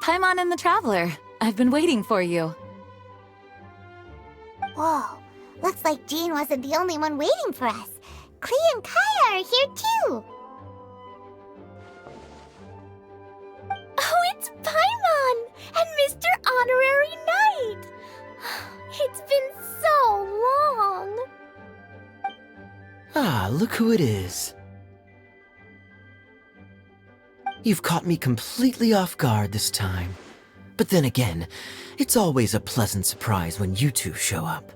Paimon and the Traveler. I've been waiting for you. Whoa, looks like Jean wasn't the only one waiting for us. Klee and Kaya are here too. Oh, it's Paimon and Mr. Honorary Knight. It's been so long. Ah, look who it is. You've caught me completely off guard this time. But then again, it's always a pleasant surprise when you two show up.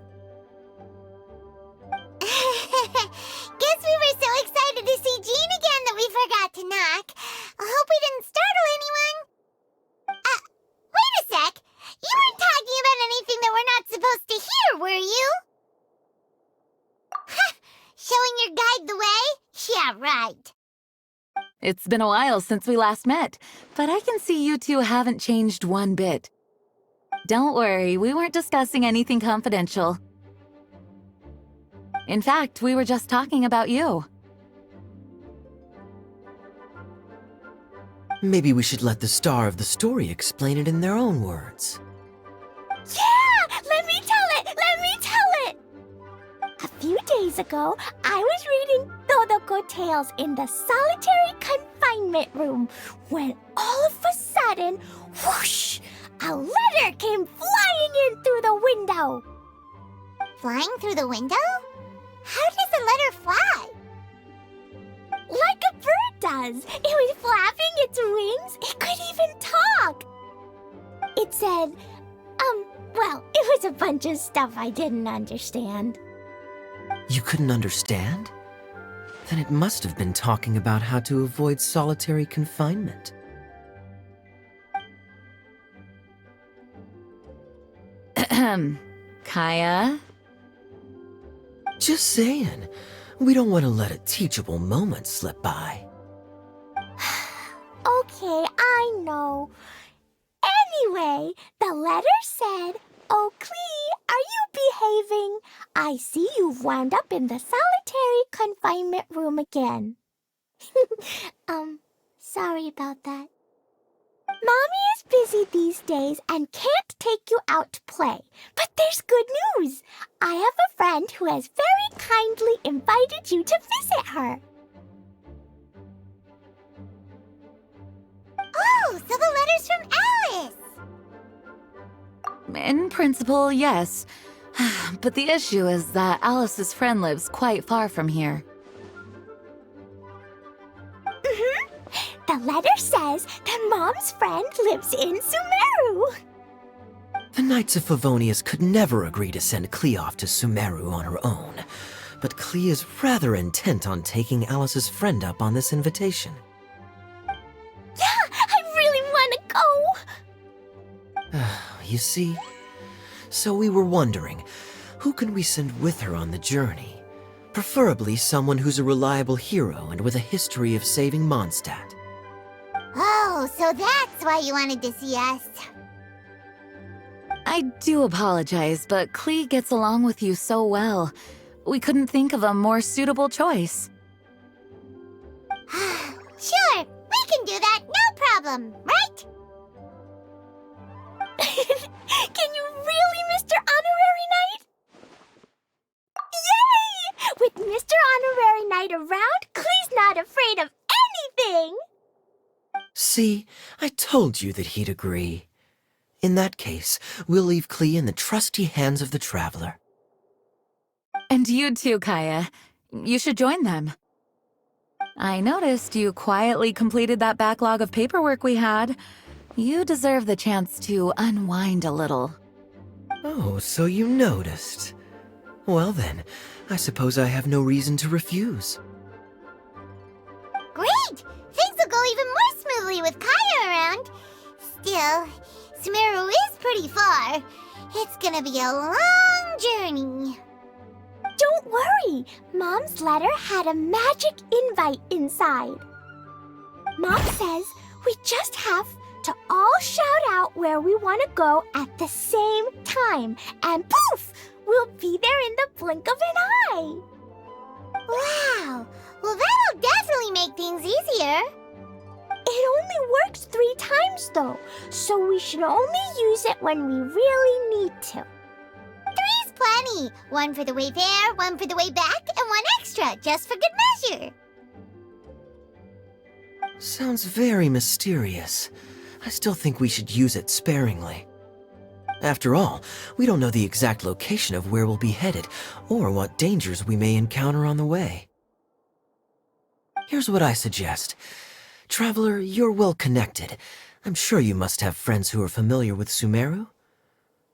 Guess we were so excited to see Jean again that we forgot to knock. I hope we didn't startle anyone. Wait a sec. You weren't talking about anything that we're not supposed to hear, were you? Showing your guide the way? Yeah, right. It's been a while since we last met, but I can see you two haven't changed one bit. Don't worry, we weren't discussing anything confidential. In fact, we were just talking about you. Maybe we should let the star of the story explain it in their own words. Yeah! Let me tell it! Let me tell it! A few days ago, I was reading Todoko Tales in the solitary confinement room when all of a sudden, whoosh! A letter came flying in through the window. Flying through the window? How does a letter fly? Like a bird does. It was flapping its wings. It could even talk. It said, well, it was a bunch of stuff I didn't understand. You couldn't understand? Then it must have been talking about how to avoid solitary confinement. Kaya? Just saying. We don't want to let a teachable moment slip by. Okay, I know. Anyway, the letter said, "Oh, Klee, are you behaving? I see you've wound up in the solitary confinement room again." Sorry about that. Mommy is busy these days and can't take you out to play. But there's good news. I have a friend who has very kindly invited you to visit her. Oh, so the letter's from Alice! In principle, yes. But the issue is that Alice's friend lives quite far from here. The letter says that Mom's friend lives in Sumeru. The Knights of Favonius could never agree to send Klee off to Sumeru on her own. But Klee is rather intent on taking Alice's friend up on this invitation. Yeah, I really want to go. You see? So we were wondering, who can we send with her on the journey? Preferably someone who's a reliable hero and with a history of saving Mondstadt. Oh, so that's why you wanted to see us. I do apologize, but Klee gets along with you so well. We couldn't think of a more suitable choice. Sure, we can do that, no problem, right? Can you really, Mr. Honorary Knight? Yay! With Mr. Honorary Knight around, Klee's not afraid of anything! See, I told you that he'd agree. In that case, we'll leave Klee in the trusty hands of the Traveler. And you too, Kaya. You should join them. I noticed you quietly completed that backlog of paperwork we had. You deserve the chance to unwind a little. Oh, so you noticed. Well then, I suppose I have no reason to refuse. Great! Things will go even more smoothly with Kaya around. Still, Sumeru is pretty far. It's gonna be a long journey. Don't worry, Mom's letter had a magic invite inside. Mom says we just have to all shout out where we want to go at the same time, and poof, we'll be there in the blink of an eye. Wow! Well, that'll definitely make things easier. It only works 3 times, though, so we should only use it when we really need to. 3's plenty. 1 for the way there, 1 for the way back, and 1 extra, just for good measure. Sounds very mysterious. I still think we should use it sparingly. After all, we don't know the exact location of where we'll be headed, or what dangers we may encounter on the way. Here's what I suggest. Traveler, you're well connected. I'm sure you must have friends who are familiar with Sumeru.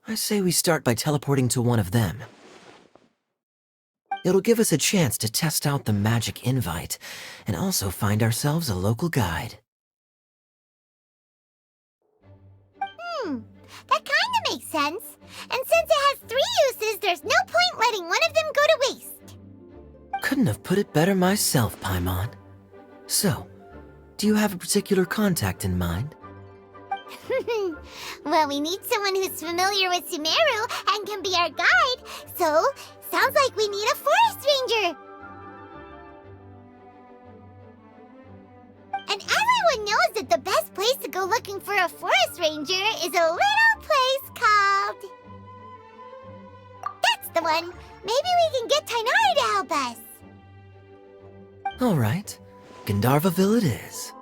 I say we start by teleporting to one of them. It'll give us a chance to test out the magic invite, and also find ourselves a local guide. That kinda makes sense. And since it has 3 uses, there's no point letting one of them go to waste. Couldn't have put it better myself, Paimon. So, do you have a particular contact in mind? Well, we need someone who's familiar with Sumeru and can be our guide, so sounds like we need a forest ranger. And everyone knows that the best place to go looking for a forest ranger is a little place called... That's the one! Maybe we can get Tainari to help us. All right, Gandharvaville it is.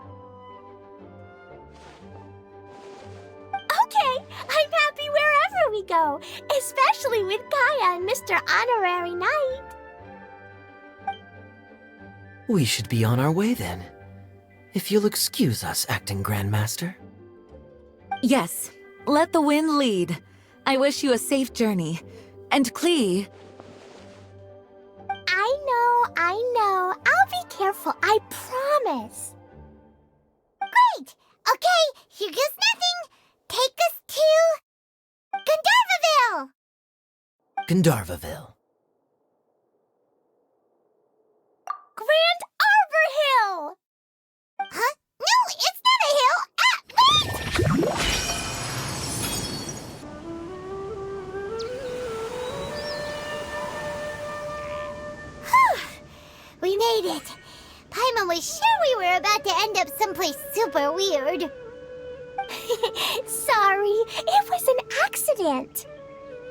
Okay, I'm happy wherever we go, especially with Gaia and Mr. Honorary Knight. We should be on our way then. If you'll excuse us, Acting Grandmaster. Yes, let the wind lead. I wish you a safe journey. And Klee... I know. I'll be careful, I promise. Great! Okay, here goes nothing. Take us to... Gandharvaville! Gandharvaville. Grand Arbor Hill! Huh? No, it's not a hill! Ah, wait! We made it. Paimon was sure we were about to end up someplace super weird. Sorry, it was an accident.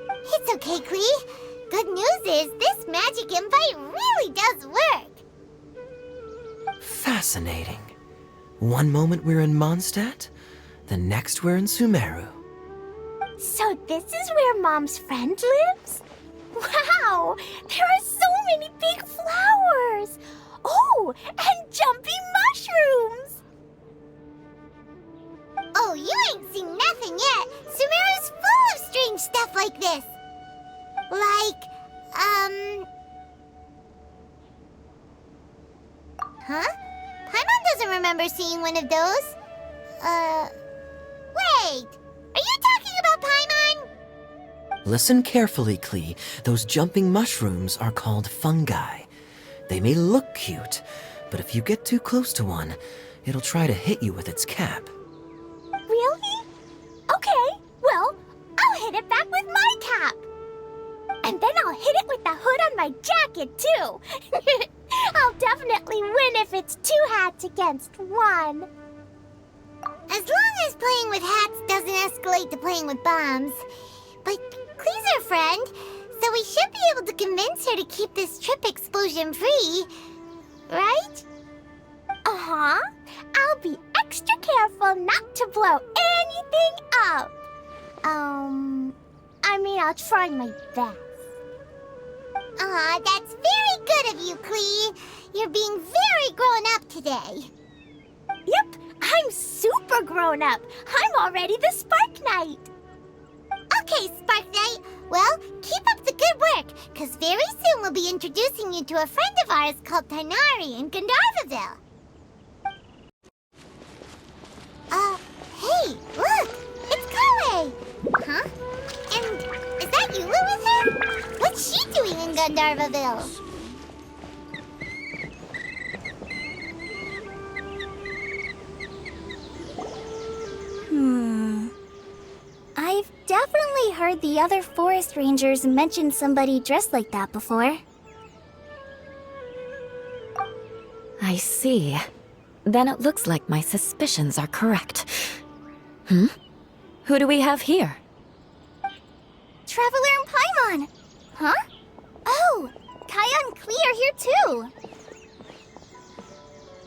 It's okay, Klee. Good news is this magic invite really does work. Fascinating. One moment we're in Mondstadt, the next we're in Sumeru. So this is where Mom's friend lives? Wow, there are so many big flowers. Oh, and jumping mushrooms. Oh, you ain't seen nothing yet. Sumeru's full of strange stuff like this. Like, Huh? Paimon doesn't remember seeing one of those. Wait. Are you talking about Paimon? Listen carefully, Klee. Those jumping mushrooms are called fungi. They may look cute, but if you get too close to one, it'll try to hit you with its cap. Really? Okay, well, I'll hit it back with my cap. And then I'll hit it with the hood on my jacket, too. I'll definitely win if it's 2 hats against 1. As long as playing with hats doesn't escalate to playing with bombs. But Klee's our friend, so we should be able to convince her to keep this trip explosion-free. Right? Uh-huh. I'll be extra careful not to blow anything up. I'll try my best. Aw, that's very good of you, Klee. You're being very grown up today. Yep, I'm super grown up. I'm already the Spark Knight. Okay, Spark Knight. Well, keep up the good work, because very soon we'll be introducing you to a friend of ours called Tainari in Gandharvaville. Hey, look! It's Kale! Huh? And is that Yulu with her? What's she doing in Gandharvaville? I've definitely heard the other forest rangers mention somebody dressed like that before. I see. Then it looks like my suspicions are correct. Who do we have here? Traveler and Paimon! Huh? Oh, Kaya and Klee are here too!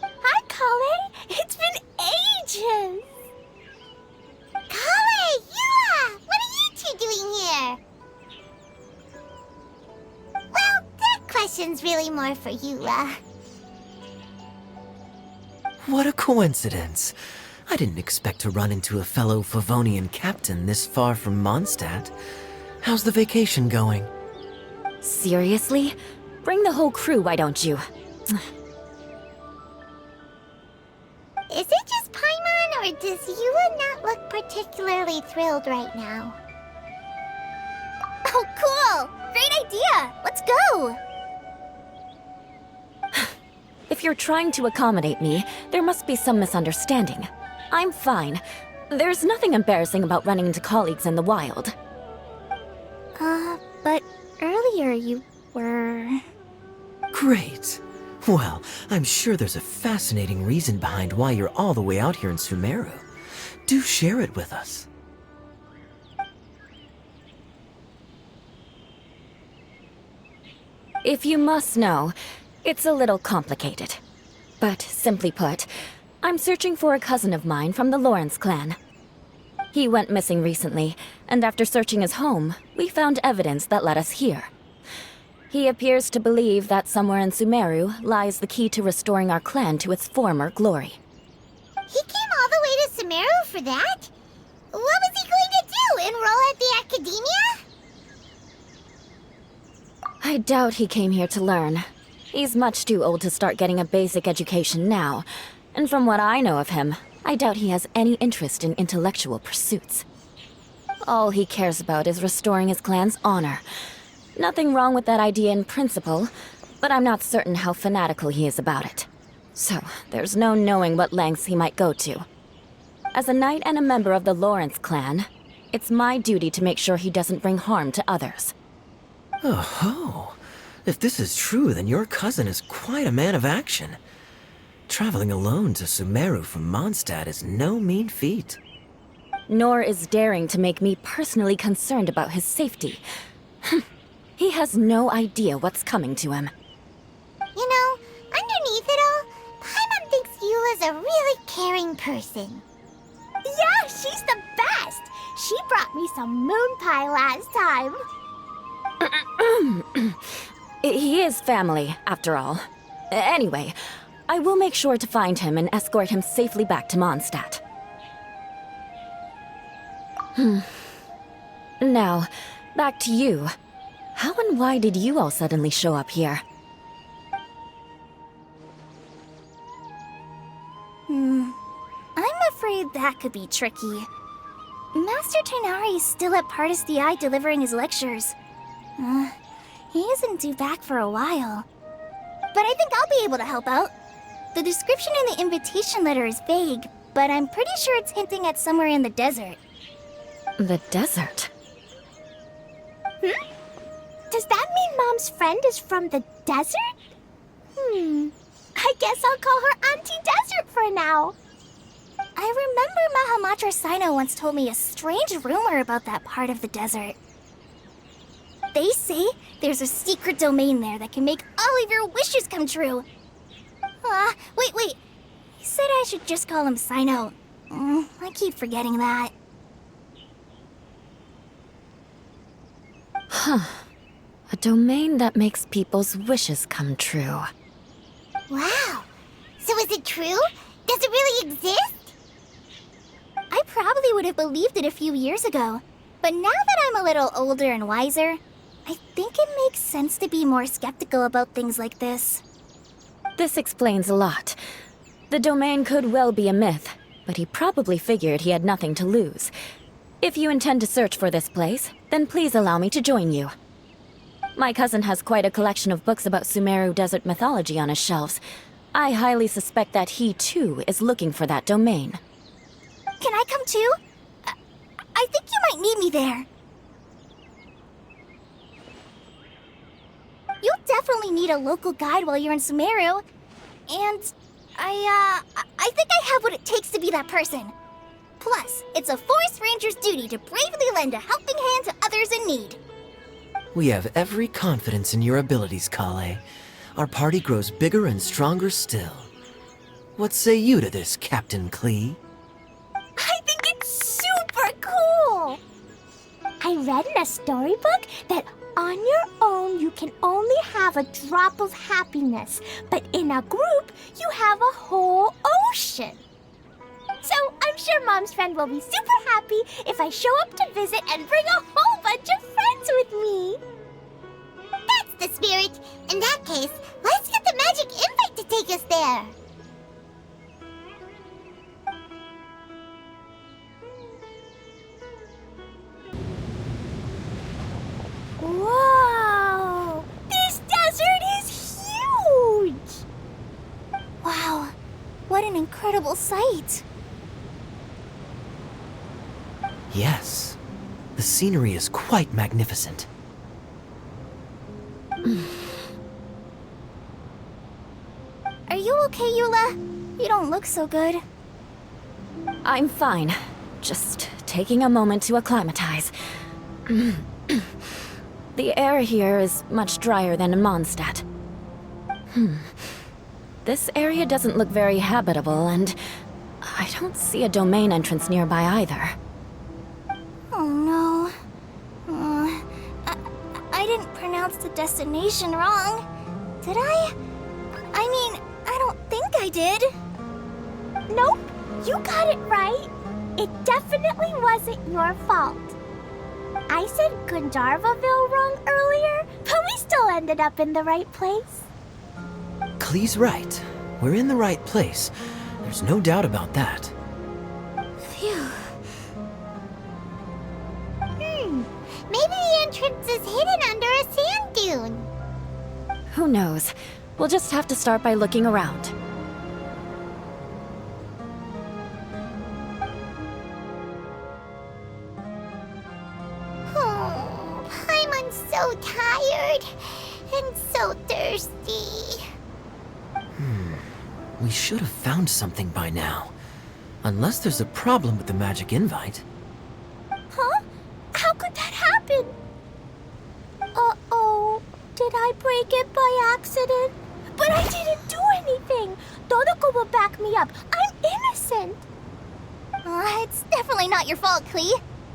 Hi, Kale. It's been ages. Kale, Yua! What are you two doing here? Well, that question's really more for Yua. What a coincidence. I didn't expect to run into a fellow Favonian captain this far from Mondstadt. How's the vacation going? Seriously? Bring the whole crew, why don't you? Is it just Paimon, or does Yua not look particularly thrilled right now? Oh, cool! Great idea! Let's go! If you're trying to accommodate me, there must be some misunderstanding. I'm fine. There's nothing embarrassing about running into colleagues in the wild. But earlier you were... Great. Well, I'm sure there's a fascinating reason behind why you're all the way out here in Sumeru. Do share it with us. If you must know, it's a little complicated. But simply put, I'm searching for a cousin of mine from the Lawrence clan. He went missing recently, and after searching his home, we found evidence that led us here. He appears to believe that somewhere in Sumeru lies the key to restoring our clan to its former glory. He came all the way to Sumeru for that? What was he going to do, enroll at the academia? I doubt he came here to learn. He's much too old to start getting a basic education now, and from what I know of him, I doubt he has any interest in intellectual pursuits. All he cares about is restoring his clan's honor. Nothing wrong with that idea in principle, but I'm not certain how fanatical he is about it. So, there's no knowing what lengths he might go to. As a knight and a member of the Lawrence clan, it's my duty to make sure he doesn't bring harm to others. Oh-ho. If this is true, then your cousin is quite a man of action. Traveling alone to Sumeru from Mondstadt is no mean feat. Nor is daring to make me personally concerned about his safety. He has no idea what's coming to him. You know, underneath it all, Paimon thinks Yula's a really caring person. Yeah, she's the best. She brought me some moon pie last time. He is family, after all. Anyway, I will make sure to find him and escort him safely back to Mondstadt. Now, back to you. How and why did you all suddenly show up here? I'm afraid that could be tricky. Master Tighnari is still at Pardis the Eye delivering his lectures. He isn't due back for a while. But I think I'll be able to help out. The description in the invitation letter is vague, but I'm pretty sure it's hinting at somewhere in the desert. The desert? Does that mean Mom's friend is from the desert? I guess I'll call her Auntie Desert for now. I remember Mahamatra Sino once told me a strange rumor about that part of the desert. They say there's a secret domain there that can make all of your wishes come true. Wait. He said I should just call him Sino. I keep forgetting that. A domain that makes people's wishes come true. Wow. So is it true? Does it really exist? I probably would have believed it a few years ago. But now that I'm a little older and wiser, I think it makes sense to be more skeptical about things like this. This explains a lot. The domain could well be a myth, but he probably figured he had nothing to lose. If you intend to search for this place, then please allow me to join you. My cousin has quite a collection of books about Sumeru desert mythology on his shelves. I highly suspect that he, too, is looking for that domain. Can I come too? I think you might need me there. You'll definitely need a local guide while you're in Sumeru. And I think I have what it takes to be that person. Plus, it's a forest ranger's duty to bravely lend a helping hand to others in need. We have every confidence in your abilities, Kale. Our party grows bigger and stronger still. What say you to this, Captain Klee? I think it's super cool! I read in a storybook that on your own you can only have a drop of happiness, but in a group you have a whole ocean. So I'm sure Mom's friend will be super happy if I show up to visit and bring a whole bunch of friends with me. That's the spirit. In that case, let's get the magic invite to take us there. Whoa! This desert is huge! Wow, what an incredible sight. Yes. The scenery is quite magnificent. Are you okay, Eula? You don't look so good. I'm fine. Just taking a moment to acclimatize. The air here is much drier than in Mondstadt. This area doesn't look very habitable, and I don't see a domain entrance nearby either. Oh no. I didn't pronounce the destination wrong. Did I? I mean, I don't think I did. Nope, you got it right. It definitely wasn't your fault. I said Gundarvaville wrong earlier, but we still ended up in the right place. Klee's right. We're in the right place. There's no doubt about that. Phew. Maybe the entrance is hidden under a sand dune. Who knows? We'll just have to start by looking around. Oh, Paimon's so tired and so thirsty. We should have found something by now. Unless there's a problem with the magic invite. Huh? How could that happen? Uh-oh. Did I break it by accident? But I didn't do anything. Todoko will back me up. I'm innocent. It's definitely not your fault, Klee.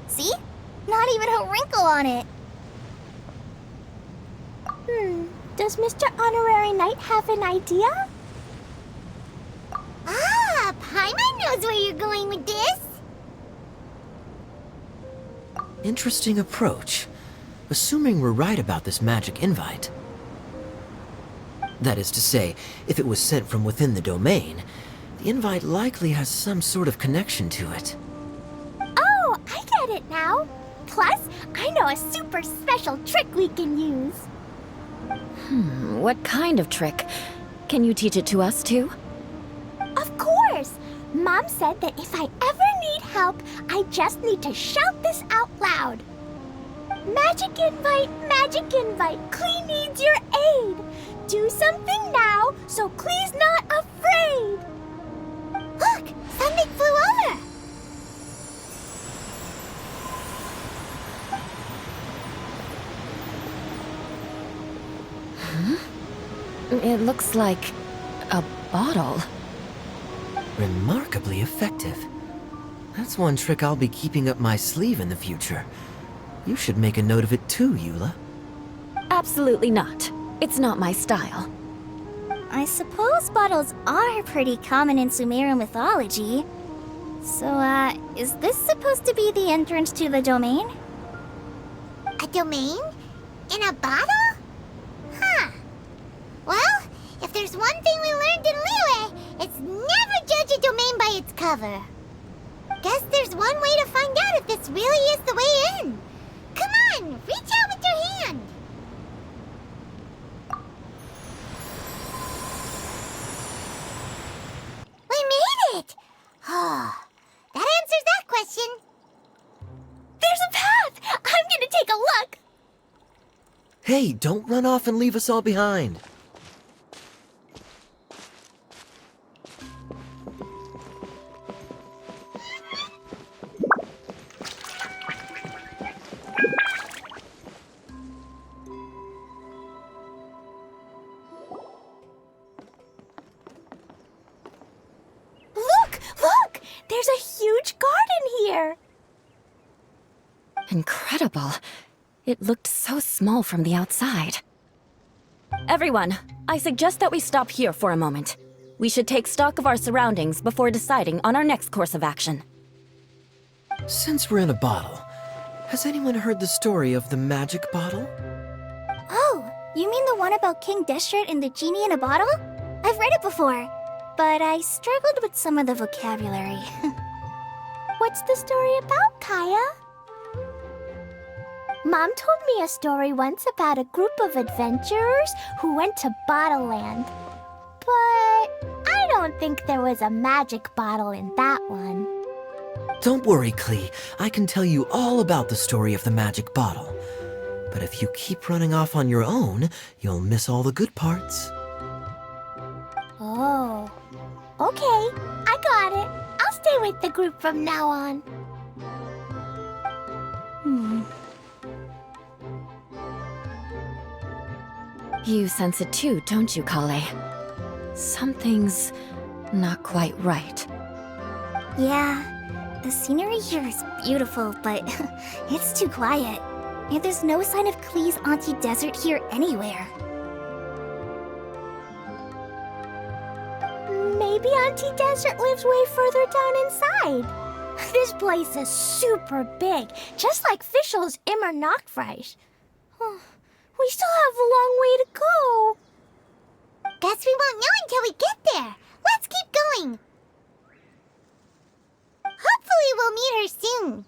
See? Not even a wrinkle on it. Does Mr. Honorary Knight have an idea? Ah, Paimon knows where you're going with this. Interesting approach. Assuming we're right about this magic invite. That is to say, if it was sent from within the domain, the invite likely has some sort of connection to it. Oh, I get it now. Plus, I know a super special trick we can use. What kind of trick? Can you teach it to us too? Of course! Mom said that if I ever need help, I just need to shout this out loud. Magic invite, Klee needs your aid. Do something now so Klee's not afraid. Look, something flew over. It looks like a bottle. Remarkably effective. That's one trick I'll be keeping up my sleeve in the future. You should make a note of it too, Eula. Absolutely not. It's not my style. I suppose bottles are pretty common in Sumeru mythology. So, is this supposed to be the entrance to the domain? A domain? In a bottle? Huh. Well, if there's one thing we learned in Liyue, it's never judge a domain by its cover. Guess there's one way to find out if this really is the way in. Come on, reach out with your hand. We made it! Oh, that answers that question. There's a path! I'm gonna take a look! Hey, don't run off and leave us all behind. There's a huge garden here. Incredible. It looked so small from the outside. Everyone, I suggest that we stop here for a moment. We should take stock of our surroundings before deciding on our next course of action. Since we're in a bottle, has anyone heard the story of the magic bottle? Oh, you mean the one about King Deshret and the genie in a bottle? I've read it before, but I struggled with some of the vocabulary. What's the story about, Kaya? Mom told me a story once about a group of adventurers who went to Bottle Land. But I don't think there was a magic bottle in that one. Don't worry, Klee. I can tell you all about the story of the magic bottle. But if you keep running off on your own, you'll miss all the good parts. Oh. Okay, I got it. I'll stay with the group from now on. You sense it too, don't you, Kale? Something's not quite right. Yeah, the scenery here is beautiful, but it's too quiet. And there's no sign of Klee's Auntie Desert here anywhere. Maybe Auntie Desert lives way further down inside. This place is super big, just like Fischl's Immer Nachtreich. We still have a long way to go. Guess we won't know until we get there. Let's keep going. Hopefully we'll meet her soon.